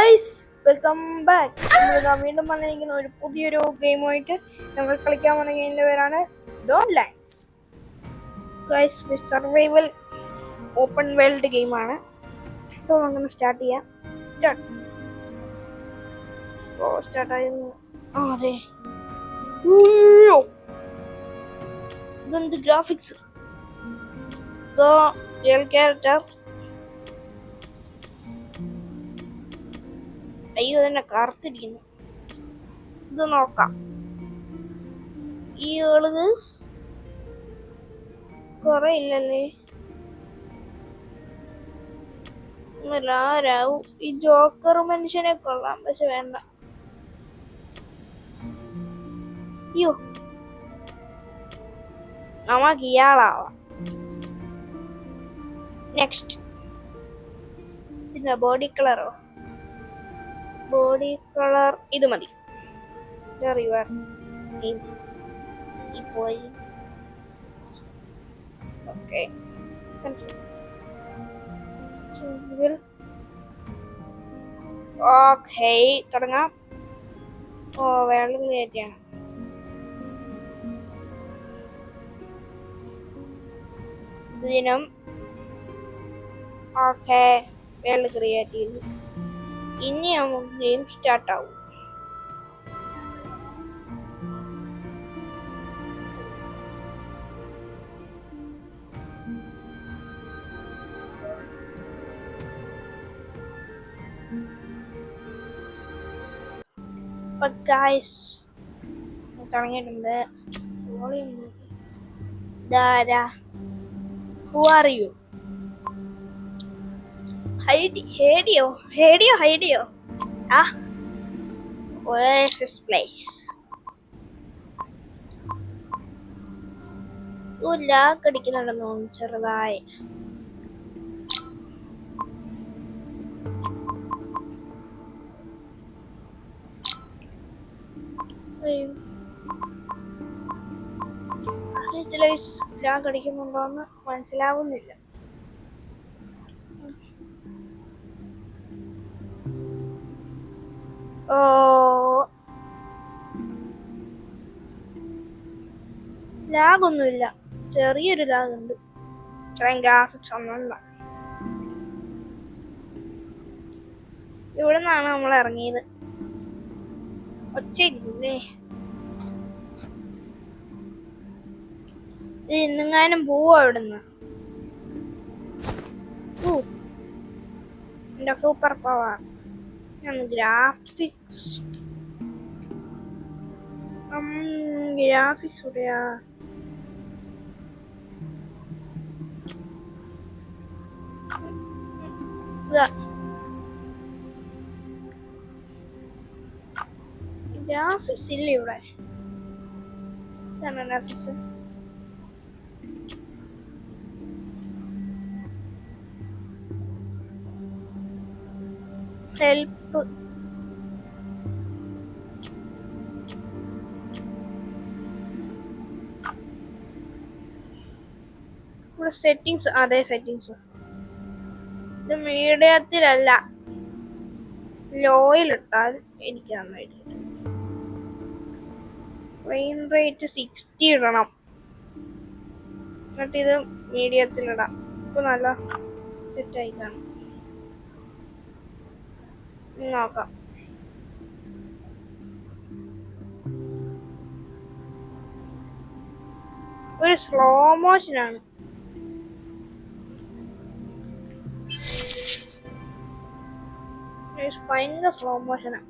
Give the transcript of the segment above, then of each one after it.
Guys welcome back. നമ്മൾ വീണ്ടും വന്നിരിക്കുന്ന ഒരു പുതിയൊരു ഗെയിമുമായിട്ട്. നമ്മൾ കളിക്കാൻ വന്ന ഗെയിമിന്റെ പേരാണ് Dawn Lines. Guys survival open world ഗെയിമാണ്. അപ്പോൾ നമുക്ക് സ്റ്റാർട്ട് ചെയ്യാം. സ്റ്റാർട്ടായിരുന്നു. അതെ, ഇതെന്ത് ഗ്രാഫിക്സ്. Girl character. അയ്യോ, തന്നെ കറുത്തിരിക്കുന്നു. ഇത് നോക്കാം. ഈ ആള് കൊറേ ഇല്ലല്ലേ. ആരാവും ഈ ജോക്കർ മനുഷ്യനെ കൊള്ളാം, പക്ഷെ വേണ്ട. അയ്യോ, നമുക്ക് ഇയാളാവാം. നെക്സ്റ്റ്. പിന്നെ ബോഡി കളറോ? ബോഡി കളർ ഇത് മതി. ഓക്കേ, തുടങ്ങാം. വെള്ളം കയറ്റിയാണ്. ദിനം. ഓക്കെ, വെള്ളം ക്രിയേറ്റ് ചെയ്തു. ഇനി നമുക്ക് ഗെയിം സ്റ്റാർട്ട് ആവും. തുടങ്ങിയിട്ടുണ്ട്. Who are you? Heidio. Where is this place? Lag അടിക്കുന്നുണ്ടെന്ന് തോന്നുന്നു ചെറുതായി. ലാഗ് അടിക്കുന്നുണ്ടോന്ന് മനസ്സിലാവുന്നില്ല. ലാഗൊന്നുമില്ല, ചെറിയൊരു ലാഗുണ്ട്. ഇത്രയും ഗ്രാഫിക്സ് ഒന്നുമില്ല. ഇവിടെ നിന്നാണ് നമ്മൾ ഇറങ്ങിയത്. ഒച്ചയില്ലേ? ഇന്നെങ്ങാനും പോവോ ഇവിടുന്ന്? എന്റെ സൂപ്പർ പവർ. ഗ്രാഫിക്സ് ഇവിടെയാ. ഗ്രാഫിക്സ് ഇല്ല ഇവിടെ. ഇതാണ് ഗ്രാഫിക്സ്. ഹെൽപ്പ്. ഇവിടെ സെറ്റിങ്സ്. അതെ, സെറ്റിങ്സ്. ഇത് മീഡിയത്തിലല്ല, ലോയിലിട്ടാൽ എനിക്ക് നന്നായിട്ട്. ഫ്രെയിം റേറ്റ് 60 ഇടണം. എന്നിട്ട് ഇത് മീഡിയത്തിലിടാം. ഇപ്പൊ നല്ല സെറ്റായി കാണും. നോക്കാം. ഒരു സ്ലോ മോഷനാണ്. ഭയങ്കര സ്ലോ മോഷനാ.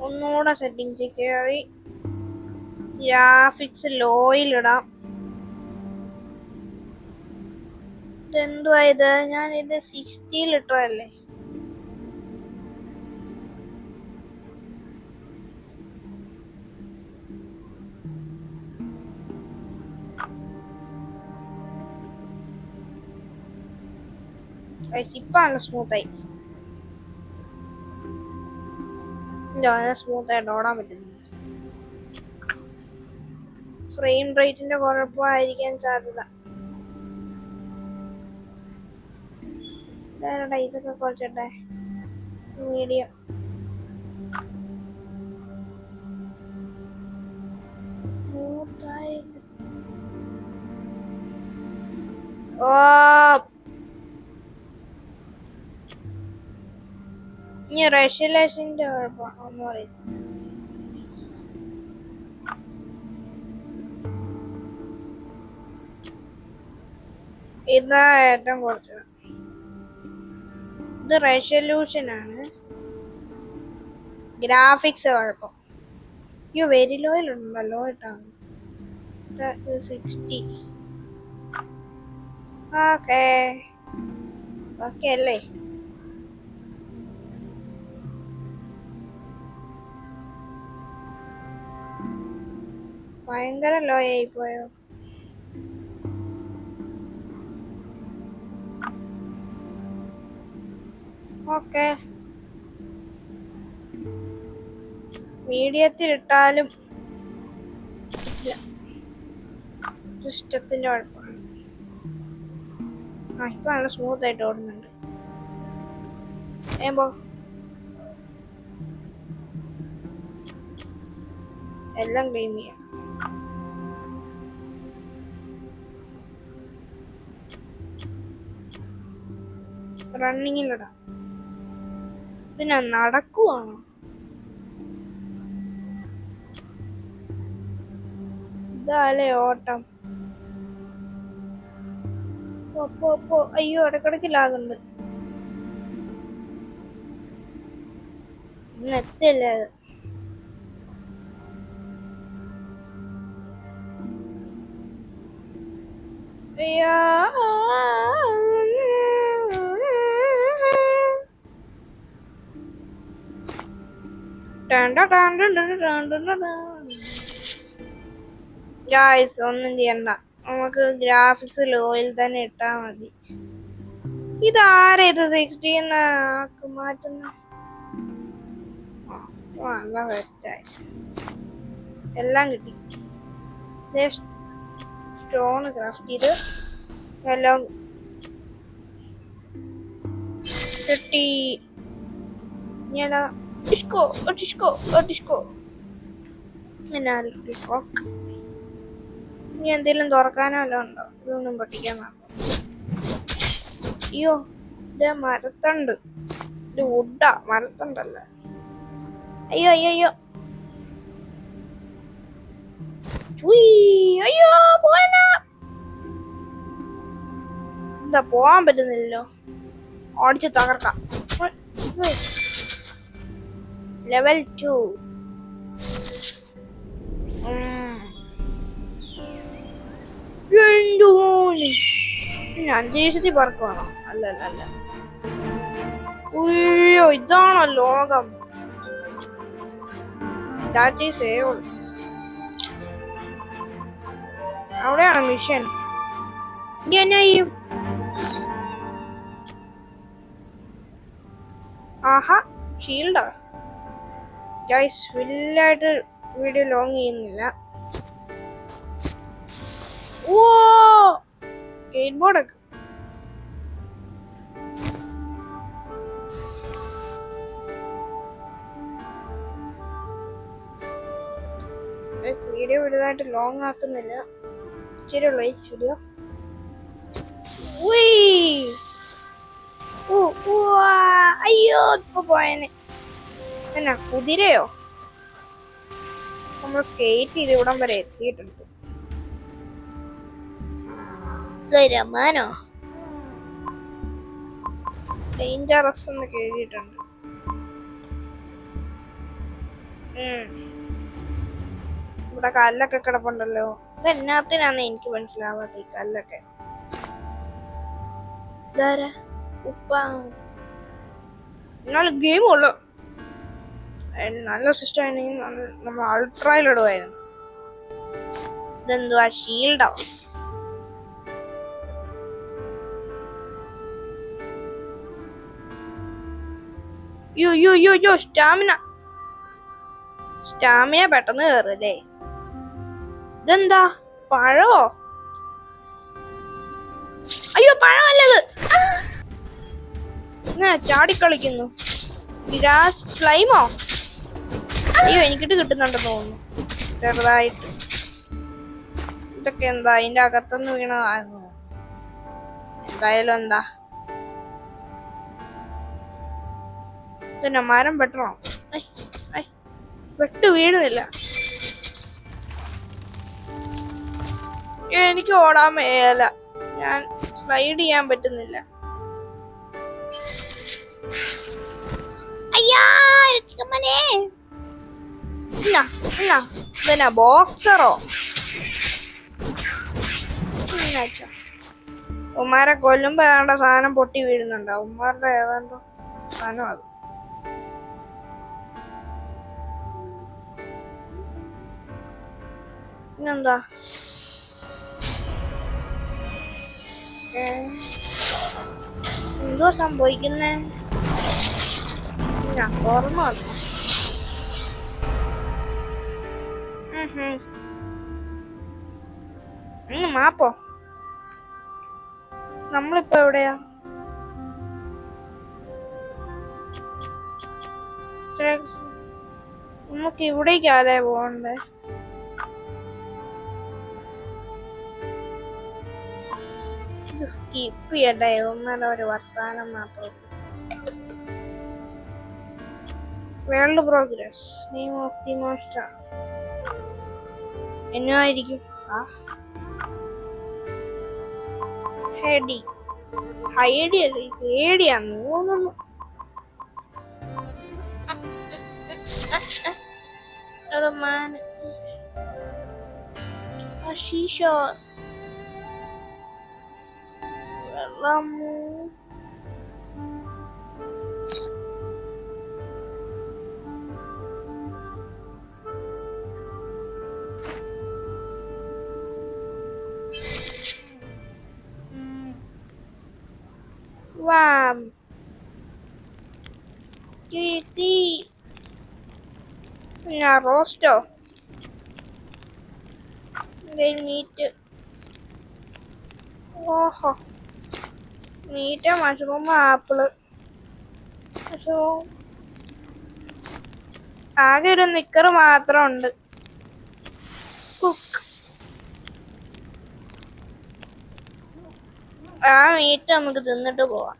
ഒന്നുകൂടെ സെറ്റിങ്സിൽ കയറി ഗ്രാഫിക്സ് ലോയിലിടാം. ഇതെന്തുവാ ഇത്? ഞാനിത് 60 ഇട്ടതല്ലേ. ഇപ്പാണ് സ്മൂത്തായി. സ്മൂത്തായിട്ട് ഓടാൻ പറ്റുന്നു. ഫ്രെയിം റേറ്റിന്റെ കുഴപ്പമായിരിക്കാൻ സാധ്യത. ഇതൊക്കെ കുറച്ചിട്ടെ. വീഡിയോ ഓ ഇനി റെഷലേഷന്റെ കുഴപ്പമാണോ പറയും. ഇതാ ഏറ്റവും കുറച്ച് ഇത് റെസൊല്യൂഷൻ ആണ്. ഗ്രാഫിക്സ് കുഴപ്പം. അയ്യോ വെരി ലോയിലുണ്ടല്ലോ കേട്ടോ. 60 ഓക്കെ ഓക്കെ അല്ലേ. ഭയങ്കര ലോ ആയി പോയോ. ഓക്കെ മീഡിയത്തിൽ ഇട്ടാലും സിസ്റ്റത്തിന്റെ കുഴപ്പമാണ്. ആ ഇപ്പൊ നല്ല സ്മൂത്ത് ആയിട്ട് ഓടുന്നുണ്ട്. ഏമ്പോ എല്ലാം ക്ലെയിം ചെയ്യാം. റണ്ണിങ്ങിലിടാം. പിന്നെ നടക്കുവാണോ? ഇതാലേ ഓട്ടം. അയ്യോ ഇടക്കിടക്ക് ലാഗുണ്ട്. എത്തില്ലേ അത്. അയ്യോ ഗായ്സ് ഒന്നും ചെയ്യണ്ട, നമുക്ക് ഗ്രാഫിക്സ് ലോയിൽ തന്നെ ഇട്ടാ മതി. ഇതാരാ ഇത് 60 ആക്കി മാറ്റുന്ന? നല്ല സെറ്റായി, എല്ലാം കിട്ടി. സ്റ്റോൺ ക്രാഫ്റ്റ് ചെയ്ത് എല്ലാം കിട്ടി. ഞാൻ ഡിസ്കോ ഡിസ്കോ ഡിസ്കോ ഇനി എന്തെങ്കിലും തുറക്കാനോ വല്ലതും ഉണ്ടോ? ഇതൊന്നും പൊട്ടിക്കാൻ നോക്കാം. അയ്യോ ഇത് മരത്തണ്ട്, ഇത് വുഡാ, മരത്തണ്ടല്ലേ. അയ്യോ അയ്യോ അയ്യോ അയ്യോ പോവാനാ. എന്താ പോവാൻ പറ്റുന്നില്ലല്ലോ. ഓടിച്ച് തകർക്കാം. ലെവൽ 2 അന്തരീക്ഷത്തിൽ പറക്കുവാണോ? അല്ലല്ല അല്ല. അയ്യോ ഇതാണോ ലോകം? അവിടെയാണ് മിഷൻ. ആഹാ ഷീൽഡാ. ഗൈസ് വലുതായിട്ട് വീഡിയോ ലോങ് ചെയ്യുന്നില്ല. ഓ സ്കേറ്റ് ബോർഡൊക്കെ വീഡിയോ വലുതായിട്ട് ലോങ് ആക്കുന്നില്ല. ഇച്ചിരിയുള്ള ഈ വീഡിയോ. അയ്യോ ഇപ്പൊ പോയനെ. എന്നാ കുതിരയോ? നമ്മൾ സ്കേറ്റ് ചെയ്ത് ഇവിടം വരെ എത്തിയിട്ടുണ്ട്. രമാനോ ഡേഞ്ചറസ് എന്നൊക്കെ എഴുതിയിട്ടുണ്ട്. ഇവിടെ കല്ലൊക്കെ കിടപ്പുണ്ടല്ലോ. ഇതെന്നാത്തിനാന്ന് എനിക്ക് മനസ്സിലാവാത്ത ഈ കല്ലൊക്കെ. ഉപ്പ എന്നാലും ഗെയിം ഉള്ളു. നല്ല സിസ്റ്റം ആണെങ്കിൽ നമ്മൾ അൾട്രയിലിടുമായിരുന്നു. ഇതെന്തുവാ ഷീൽഡോ? യോ സ്റ്റാമിന പെട്ടെന്ന് കയറല്ലേ. ഇതെന്താ പഴോ? അയ്യോ പഴമല്ലത്. ഇങ്ങനെ ചാടിക്കളിക്കുന്നു. ഗ്രാസ് സ്ലൈമോ? അയ്യോ, എനിക്കിട്ട് കിട്ടുന്നുണ്ടെന്ന് തോന്നുന്നു ചെറുതായിട്ട്. ഇതൊക്കെ എന്താ അതിന്റെ അകത്തൊന്ന് വീണതായിരുന്നു. എന്തായാലും എന്താ പിന്നെ മരം വെട്ടണോ? വെട്ട് വീഴുന്നില്ല. എനിക്ക് ഓടാൻ മേല, ഞാൻ സ്ലൈഡ് ചെയ്യാൻ പറ്റുന്നില്ല. അയ്യാ ബോക്സറോ? ഉമ്മാരെ കൊല്ലുമ്പോ ഏതാണ്ട സാധനം പൊട്ടി വീഴുന്നുണ്ട്. ഉമ്മാരുടെ ഏതാണ്ടോ സാധനം അത്. പിന്നെന്താ എന്തോ സംഭവിക്കുന്നേ? ഞാൻ ഓർമ്മ വന്നു. മാപ്പോ, നമ്മളിപ്പോ എവിടെയാ? നമുക്ക് ഇവിടേക്കാലേ പോണ്ടേ? ഇത് സ്കിപ്പ് ചെയ്യണ്ടേ? ഒന്നല്ല ഒരു വർത്താനം മാത്രം. World progress, name of the monster എന്നായിരിക്കും? ഹെഡി, ഹൈഡി അല്ലേ, ഹേഡിയാന്ന് തോന്നുന്നു. വെള്ളമോ? Wow. Kitty. Nah, roasto. They meat. Oh. Meat, mushroom, apple. So. ആകെ ഒരു നിക്കർ മാത്രമുണ്ട്. കുക്ക്. ആ മീറ്റ് നമുക്ക് തിന്നിട്ട് പോവാം.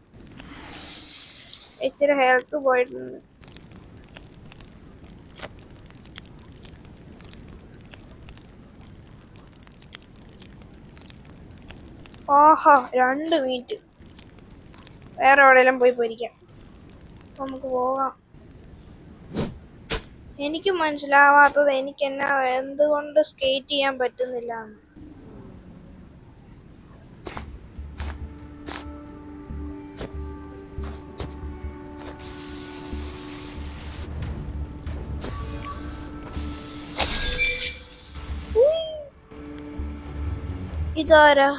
ഇച്ചിരി ഹെൽത്ത് പോയിട്ടുണ്ട്. ഓഹോ, 2 മീറ്റ്. വേറെ എവിടെയെങ്കിലും പോയി പൊരിക്കാം. നമുക്ക് പോകാം. എനിക്ക് മനസ്സിലാവാത്തത് എനിക്ക് എന്തുകൊണ്ട് സ്കേറ്റ് ചെയ്യാൻ പറ്റുന്നില്ല. ഇതാരാ?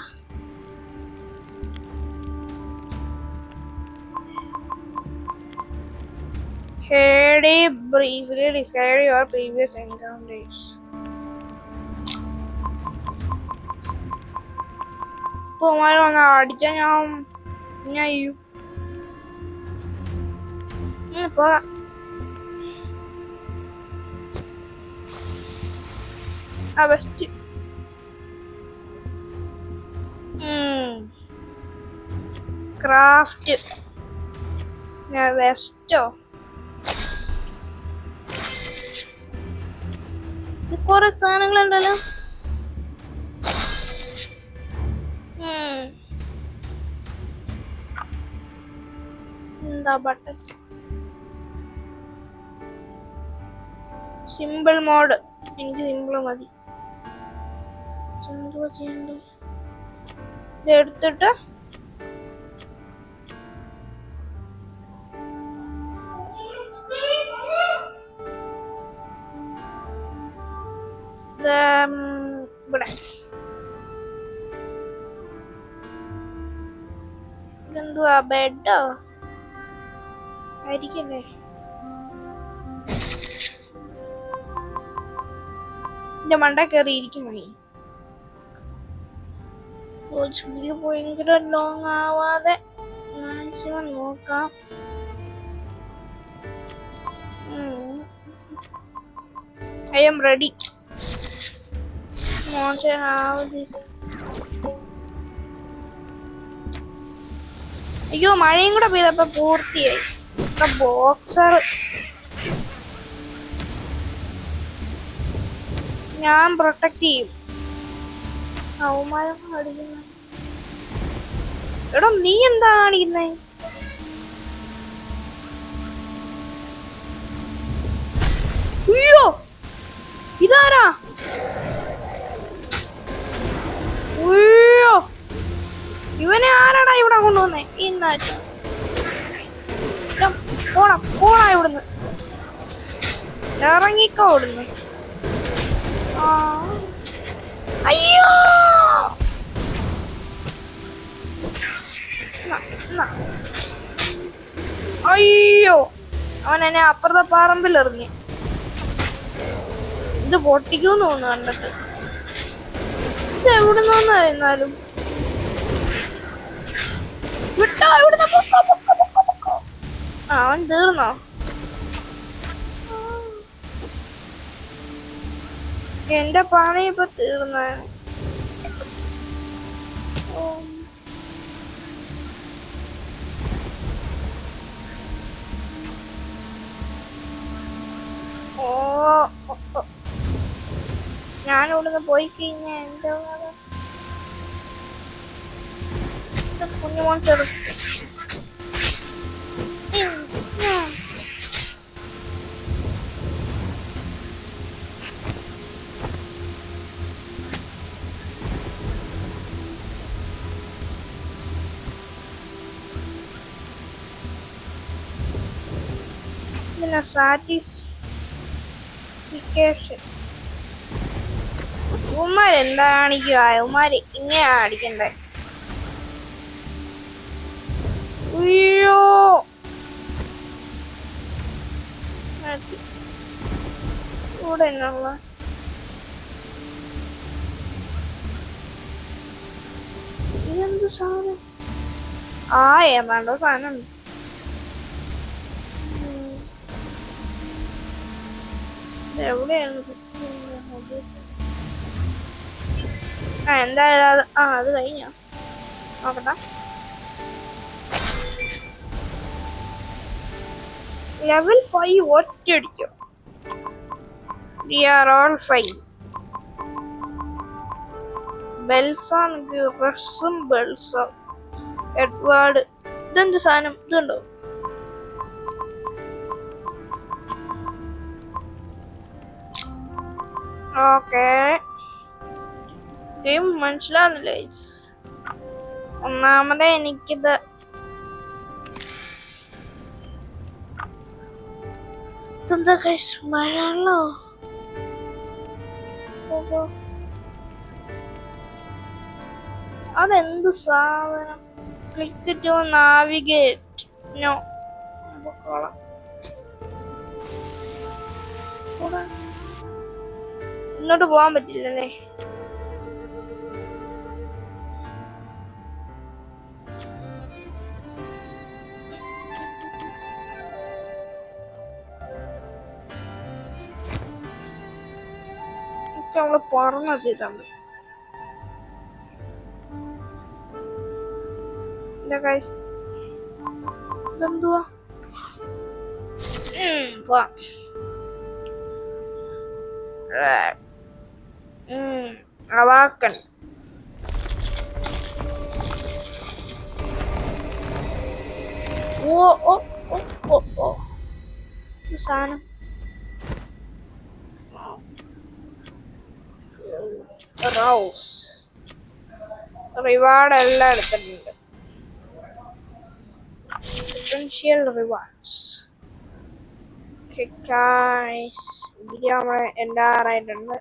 Hardy, briefly describe your previous encounters. ഇപ്പോൾ ഒന്ന് അടിച്ചാൽ ഞാൻ ഇപ്പൊ ബെസ്റ്റ് ക്രാഫ്റ്റ് വെസ്റ്റോ കുറെ സാധനങ്ങളുണ്ടല്ലോ. എന്താ ബട്ടൺ? Simple mode. എനിക്ക് സിമ്പിൾ മതി. എന്തോ ചെയ്യണ്ടേ? ഇത് എടുത്തിട്ട് ഇവിടെ ഇതെന്തുവാ? ബെഡോ ആയിരിക്കല്ലേ? എന്റെ മണ്ട കയറി ഇരിക്കുന്നു. ഭയങ്കര ലോങ് ആവാതെ മാക്സിമം നോക്കാം. I am ready. Want to have this. അയ്യോ മഴയും കൂടെ പെയ്തപ്പോ പൂർത്തിയായി. ബോക്സർ ഞാൻ പ്രൊട്ടക്ട് ചെയ്യും. അവന്മാരെ അടിക്കുന്ന എടാ നീ എന്താ കാണിക്കുന്നേ? അയ്യോ ഇതാരാ? അയ്യോ ഇവനെ ആരാടാ ഇവിടെ കൊണ്ടുവന്നേ? പോടാ പോടാ ഇവിടുന്ന്, ഇറങ്ങിക്കോ ഇവിടുന്ന്. അയ്യോ അയ്യോ അവൻ എന്നെ അപ്പുറത്തെ പറമ്പിൽ എറിഞ്ഞു. ഇത് പൊട്ടിക്കൂന്ന് തോന്നുന്നു കണ്ടിട്ട്. ഇത് എവിടുന്ന് എന്നാലും വിട്ടോ എവിടുന്ന? അവൻ തീർന്നോ? എന്റെ പണി ഇപ്പൊ തീർന്ന. ഞാൻ ഇവിടുന്ന് പോയി കഴിഞ്ഞാ എന്റെ കുഞ്ഞു മോൺസ്റ്റർ സാറ്റിസ്ഫിക്കേഷൻ. ഉമ്മാര് എന്താ കാണിക്കുക? ഉമ്മാര് ഇങ്ങനെയാ അടിക്കണ്ടേ? അയ്യോ ഇവിടെ എന്നുള്ള ഇതെന്ത് സാധനം? ഏതാണ്ടോ സാധനം. എവിടെയാണ് എന്തായാലും അത് കഴിഞ്ഞോ നോക്കട്ടെ. ലെവൽ 5 ഒറ്റയടിക്കോ? We are all fine. Belson റസും ബെൽസോ എഡ്വാർഡ്. ഇതെന്ത് സാധനം? ഇതുണ്ടോ? Okay game മനസ്സിലാവുന്നില്ലേ? ഒന്നാമതേ എനിക്കിത് എന്താ മഴയാണല്ലോ. അതെന്ത് സാധനം? Click to navigate. നോ ഇങ്ങോട്ട് പോവാൻ പറ്റില്ലല്ലേ? നമ്മള് പറഞ്ഞത് ഇതാണ്. ഇതെന്തുവാ? അവാക്കൻ ഓ ഓ ഓ ഓ ഓ സാധനം. റൗസ് റിവാർഡ് എല്ലാം എടുത്തിട്ടുണ്ട്. പൊട്ടൻഷ്യൽ റിവാർഡ്സ് എല്ലാറായിട്ടുണ്ട്.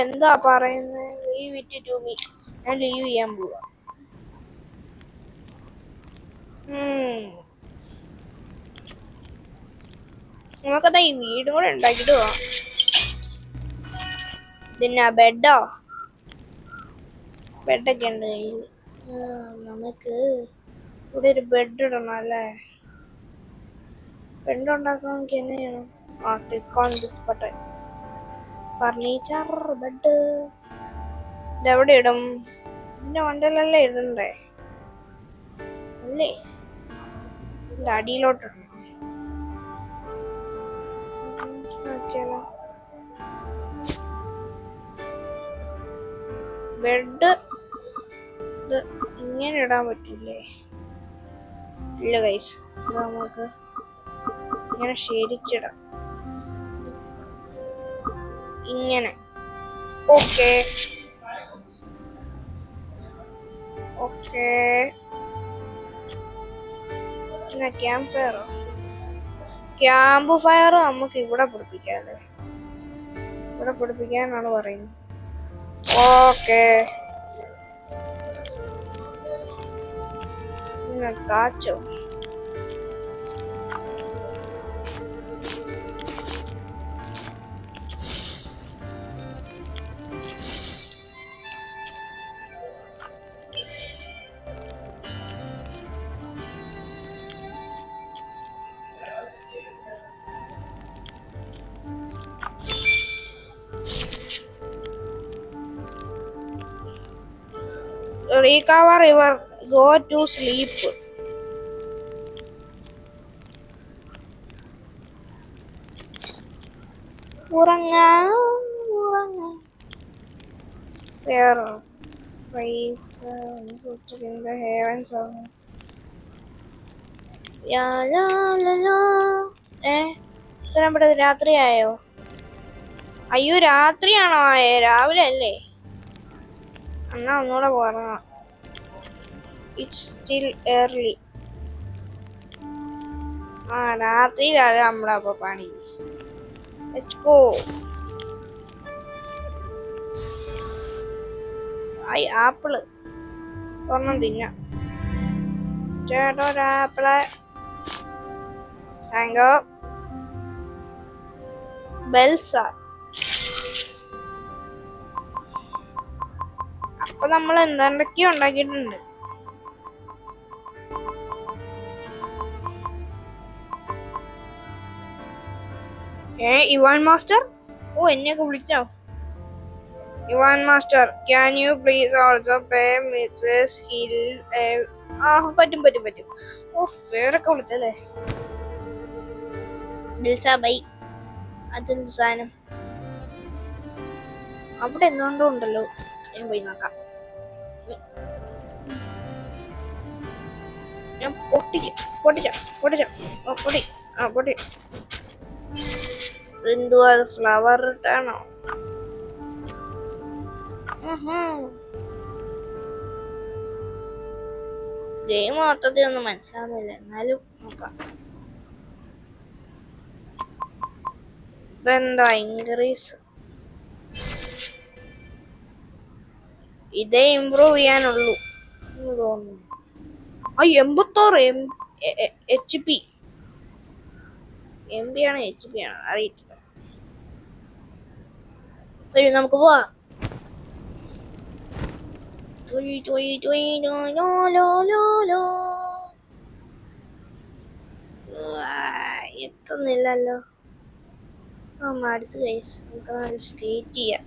എന്താ പറയുന്നത്? Leave it to me. ഞാൻ ലീവ് ചെയ്യാൻ പോവാ. നമുക്കതാ ഈ വീടും കൂടെ ഉണ്ടാക്കിട്ട് പോവാം. പിന്നെ ബെഡൊക്കെ ഉണ്ട് കയ്യിൽ. നമുക്ക് ഇവിടെ ഒരു ബെഡ് ഇടണം അല്ലേ? ബെഡ് ഉണ്ടാക്കാൻ നമുക്ക് എന്നെ ചെയ്യണം? Click on this button. Furniture bed ഇതെവിടെ ഇടും? ഇതിന്റെ മണ്ടയിലല്ലേ ഇടണ്ടേ? അല്ലേ ഇതിന്റെ അടിയിലോട്ട് ഇടണം. ബെഡ് ഇത് ഇങ്ങനെ ഇടാൻ പറ്റില്ലേ? ഇല്ല ഗൈസ്, നമുക്ക് ഇങ്ങനെ ശരിച്ചിടാം. ഇങ്ങനെ. Okay okay. പിന്നെ ക്യാമ്പ് ഫയറോ? ക്യാമ്പ് ഫയർ നമുക്ക് ഇവിടെ പിടിപ്പിക്കാല്ലേ? ഇവിടെ പിടിപ്പിക്കാനാണ് പറയുന്നത്. Okay. കാച്ചോ? Recover your go to sleep. ഉറങ്ങാം. There praise in the heavens of ഇവിടെ രാത്രിയായോ? അയ്യോ രാത്രിയാണോ ആയേ? രാവിലെ അല്ലേ? എന്നാ ഒന്നുകൂടെ പോരാ. It's still early. രാത്രിയിലാണ് നമ്മളപ്പോ പണി. Let's go. ആപ്പിള് ഒരെണ്ണം തിന്നാം. ചേട്ടൊരാപ്പിള്. താങ്കോ. ബെൽസ. അപ്പൊ നമ്മൾ എന്തൊക്കെയോ ഉണ്ടാക്കിയിട്ടുണ്ട്. Ivan master? ഓ എന്നെയൊക്കെ വിളിച്ചോ? Ivan master, can you please also pay Mrs. Hill? പറ്റും. ഓ പേരൊക്കെ വിളിച്ചല്ലേ? ബിൽസ ബൈ. അതെന്ത് സാധനം? അവിടെ എന്തുകൊണ്ടും ഉണ്ടല്ലോ. ഞാൻ പോയി നോക്കാം. ഞാൻ പൊട്ടി. എന്തുവാ ഫ്ലവർ ഇട്ടാണോ? ഗെയിം മൊത്തത്തിൽ ഒന്നും മനസ്സിലാവുന്നില്ല, എന്നാലും നോക്കാം. ഇതെന്താ ഇൻക്രീസ്? ഇതേ ഇംപ്രൂവ് ചെയ്യാനുള്ളൂ തോന്നുന്നു. 86 HP. MB ആണ് HP ആണ് അറിയില്ല. നമുക്ക് പോവാം. എത്തുന്നില്ലല്ലോ. അടുത്ത് കേസ് നമുക്ക് സ്റ്റേറ്റ് ചെയ്യാം.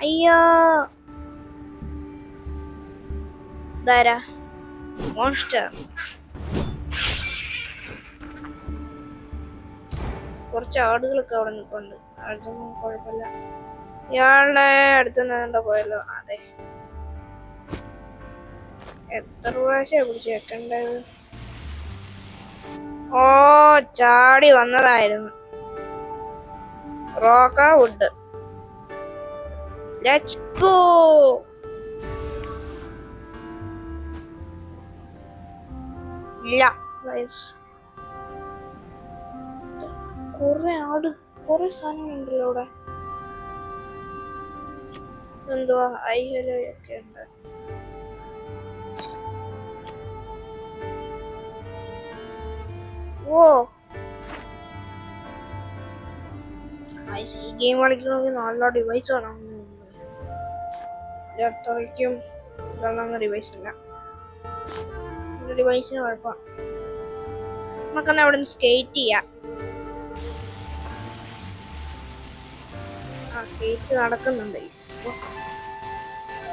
അയ്യോ ധാരാ മോൺസ്റ്റർ. കുറച്ച് ആടുകളൊക്കെ അവിടെ നിൽപ്പുണ്ട്. അതൊന്നും കുഴപ്പമില്ല. ഇയാളുടെ അടുത്ത് നിന്നുണ്ടോ പോയല്ലോ? അതെ. എത്ര പ്രാവശ്യം പിടിച്ച് വെക്കണ്ടത്? ഓ ചാടി വന്നതായിരുന്നു. റോക്ക വുഡ്. Let's go. ഇല്ല കുറെ സാധനങ്ങളുണ്ടല്ലോ അവിടെ. എന്തുവാ ഐഹലൊക്കെ ഉണ്ട്. ഓ ഈ ഗെയിം കളിക്കണമെങ്കിൽ നല്ല ഡിവൈസ് വേണം. അത്രയ്ക്കും ഇതൊന്നും ഡിവൈസ് ഇല്ല. ഡിവൈസിന് കുഴപ്പം. നമുക്കൊന്ന് അവിടെ നിന്ന് സ്കേറ്റ് ചെയ്യാം. സ്കേറ്റ് നടക്കുന്നുണ്ട്.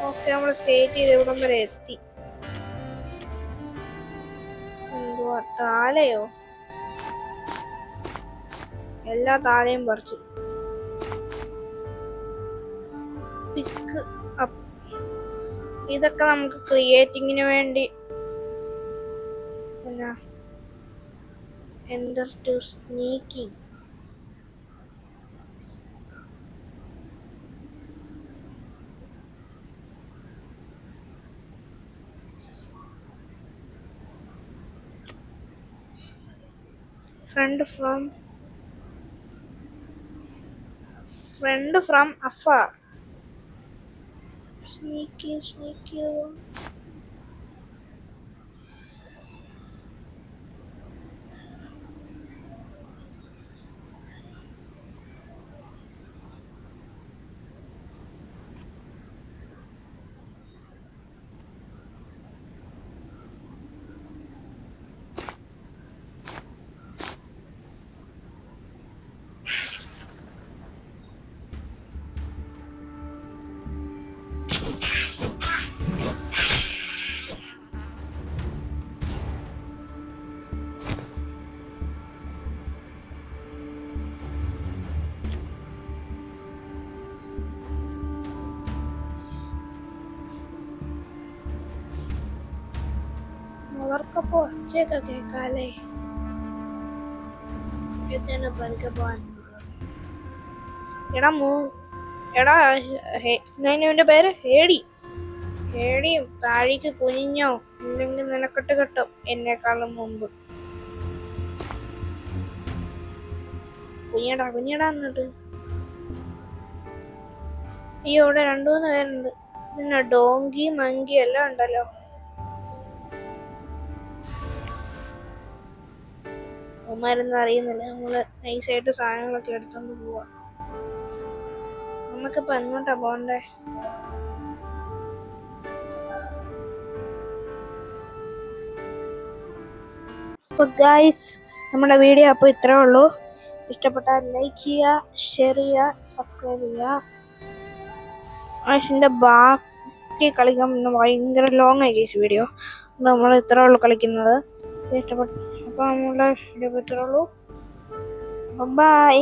ഓക്കെ, നമ്മൾ സ്കേറ്റ് ചെയ്ത് ഇവിടം വരെ എത്തി. എന്തുവാ താലയോ? എല്ലാ താലയും പറിച്ചു. Pick up. ഇതൊക്കെ നമുക്ക് ക്രിയേറ്റിങ്ങിന് വേണ്ടി. പിന്നെ enter to sneaking. Friend from afar. Sneaky. അവർക്കപ്പോ ഒച്ചയൊക്കെ കേക്കാല്ലേ. എടാ എന്റെ പേര് ഹേടി. ഹേടിയും താഴേക്ക് കുനിഞ്ഞോ, ഇല്ലെങ്കിൽ നിനക്കെട്ട് കിട്ടും എന്നെക്കാളും മുമ്പ്. കുഞ്ഞടാ എന്നിട്ട്. അയ്യോ, ഇവിടെ 2-3 പേരുണ്ട്. പിന്നെ ഡോങ്കി മങ്കി എല്ലാം ഉണ്ടല്ലോ. അവന്മാരൊന്നും അറിയുന്നില്ല. നമ്മള് നൈസായിട്ട് സാധനങ്ങളൊക്കെ എടുത്തോണ്ട് പോവാ. നമുക്കിപ്പോ എങ്ങോട്ടാ പോണ്ടേ? അപ്പോൾ ഗൈസ്, നമ്മുടെ വീഡിയോ അപ്പോൾ ഇത്രേ ഉള്ളൂ. ഇഷ്ടപ്പെട്ടാൽ ലൈക്ക് ചെയ്യുക, ഷെയർ ചെയ്യുക, സബ്സ്ക്രൈബ് ചെയ്യുക. ഇതിൻ്റെ ബാക്കി കളിക്കാൻ ഭയങ്കര ലോങ് ആയി ഗൈസ് വീഡിയോ. നമ്മൾ ഇത്രേ ഉള്ളൂ കളിക്കുന്നത്. ഇഷ്ടപ്പെട്ടു. അപ്പോൾ നമ്മളുടെ വീഡിയോ ഇത്രേ ഉള്ളൂ. ബൈ.